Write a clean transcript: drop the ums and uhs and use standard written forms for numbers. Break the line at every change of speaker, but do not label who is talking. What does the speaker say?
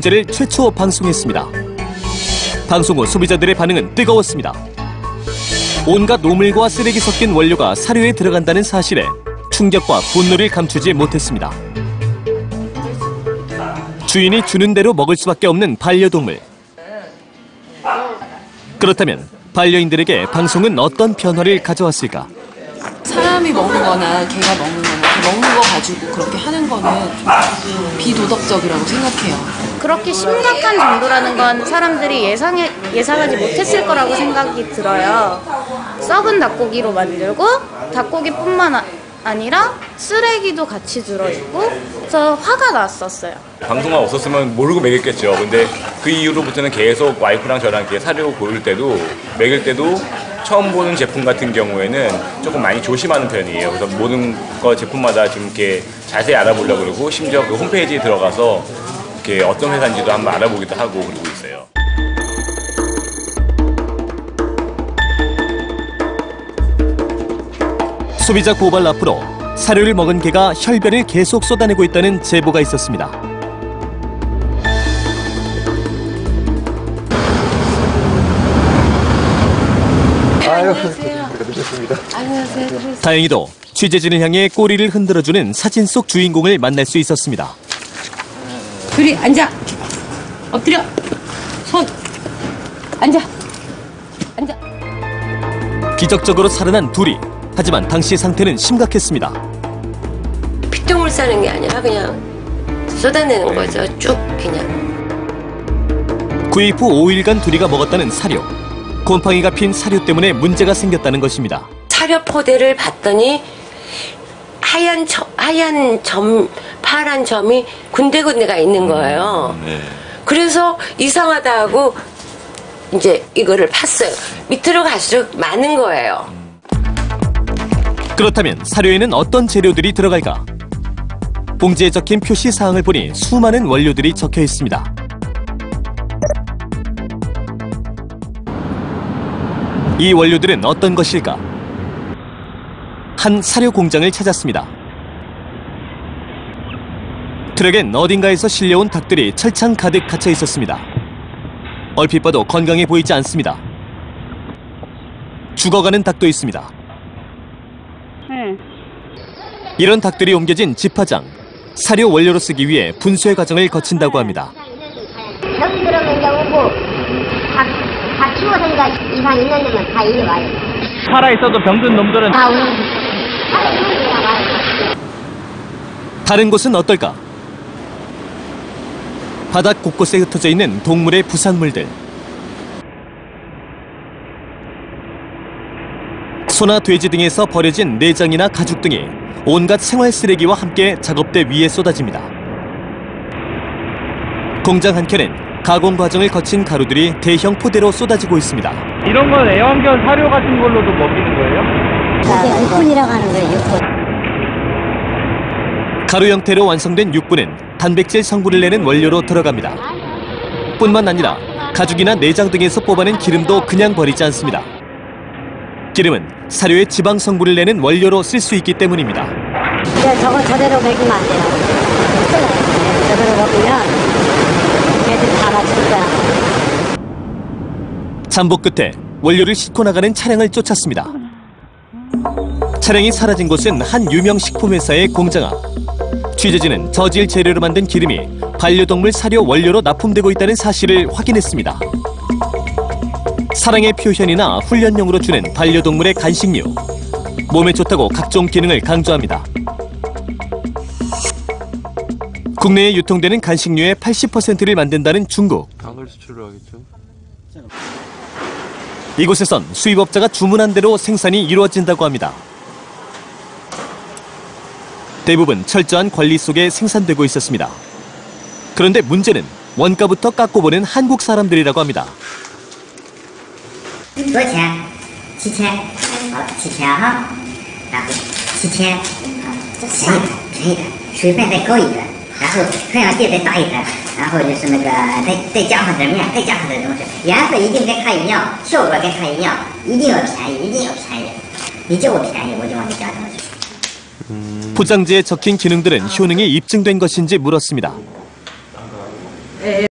문제를 최초 방송했습니다. 방송 후 소비자들의 반응은 뜨거웠습니다. 온갖 노물과 쓰레기 섞인 원료가 사료에 들어간다는 사실에 충격과 분노를 감추지 못했습니다. 주인이 주는 대로 먹을 수밖에 없는 반려동물. 그렇다면 반려인들에게 방송은 어떤 변화를 가져왔을까?
사람이 먹는 거나 개가 먹는 거나 먹는 거 가지고 그렇게 하는 거는 비도덕적이라고 생각해요.
그렇게 심각한 정도라는 건 사람들이 예상하지 못했을 거라고 생각이 들어요. 썩은 닭고기로 만들고 닭고기뿐만 아니라 쓰레기도 같이 들어있고 그래서 화가 났었어요.
방송만 없었으면 모르고 먹였겠죠. 근데 그 이후로부터는 계속 와이프랑 저랑 이렇게 사료 고를 때도 먹일 때도 처음 보는 제품 같은 경우에는 조금 많이 조심하는 편이에요. 그래서 모든 거 제품마다 좀 이렇게 자세히 알아보려고 그러고 심지어 그 홈페이지에 들어가서 이렇게 어떤 회사인지도 한번 알아보기도 하고 그러고 있어요.
소비자 고발 앞으로 사료를 먹은 개가 혈변을 계속 쏟아내고 있다는 제보가 있었습니다.
안녕하세요.
다행히도 취재진을 향해 꼬리를 흔들어주는 사진 속 주인공을 만날 수 있었습니다.
둘이 앉아. 엎드려. 손. 앉아. 앉아.
기적적으로 살아난 둘이. 하지만 당시 상태는 심각했습니다.
핏똥을 싸는 게 아니라 그냥 쏟아내는 거죠. 쭉 그냥.
구입 후 5일간 둘이가 먹었다는 사료. 곰팡이가 핀 사료 때문에 문제가 생겼다는 것입니다.
사료 포대를 봤더니 하얀 파란 점이 군데군데가 있는 거예요. 그래서 이상하다 하고 이제 이거를 팠어요. 밑으로 갈수록 많은 거예요.
그렇다면 사료에는 어떤 재료들이 들어갈까? 봉지에 적힌 표시 사항을 보니 수많은 원료들이 적혀 있습니다. 이 원료들은 어떤 것일까? 한 사료 공장을 찾았습니다. 트럭엔 어딘가에서 실려온 닭들이 철창 가득 갇혀 있었습니다. 얼핏 봐도 건강해 보이지 않습니다. 죽어가는 닭도 있습니다. 이런 닭들이 옮겨진 집화장, 사료 원료로 쓰기 위해 분쇄 과정을 거친다고 합니다.
병 들어오면 이제 오고 다 키워서니까 이상 있는 놈은 다 이리 와요.
살아있어도 병든 놈들은
다 오는
다른 곳은 어떨까? 바닥 곳곳에 흩어져 있는 동물의 부산물들. 소나 돼지 등에서 버려진 내장이나 가죽 등이 온갖 생활 쓰레기와 함께 작업대 위에 쏟아집니다. 공장 한켠엔 가공 과정을 거친 가루들이 대형 포대로 쏟아지고 있습니다.
이런 건 애완견 사료 같은 걸로도 먹이는 거예요?
이게 육분이라고 하는 거예요. 육분.
가루 형태로 완성된 육분은 단백질 성분을 내는 원료로 들어갑니다. 뿐만 아니라 가죽이나 내장 등에서 뽑아낸 기름도 그냥 버리지 않습니다. 기름은 사료의 지방 성분을 내는 원료로 쓸 수 있기 때문입니다.
저거 저대로 먹이면 안 돼요. 저대로 먹으면 애들이 다 맞출 거야.
잠복 끝에 원료를 싣고 나가는 차량을 쫓았습니다. 차량이 사라진 곳은 한 유명 식품회사의 공장 앞. 취재진은 저질 재료로 만든 기름이 반려동물 사료 원료로 납품되고 있다는 사실을 확인했습니다. 사랑의 표현이나 훈련용으로 주는 반려동물의 간식류. 몸에 좋다고 각종 기능을 강조합니다. 국내에 유통되는 간식류의 80%를 만든다는 중국.
당을 수출을 하겠죠.
이곳에선 수입업자가 주문한 대로 생산이 이루어진다고 합니다. 대부분 철저한 관리 속에 생산되고 있었습니다. 그런데 문제는 원가부터 깎고 보는 한국 사람들이라고 합니다.
多少钱？7000，好，7000哈，然后7000，便宜的，水分再高一点，然后培养地再大一点，然后就是那个再加上点面，再加上点东西，颜色一定跟它一样，效果跟它一样，一定要便宜，一定要便宜。你叫我便宜，我就往里加东西。
포장지에 적힌 기능들은 효능이 입증된 것인지 물었습니다.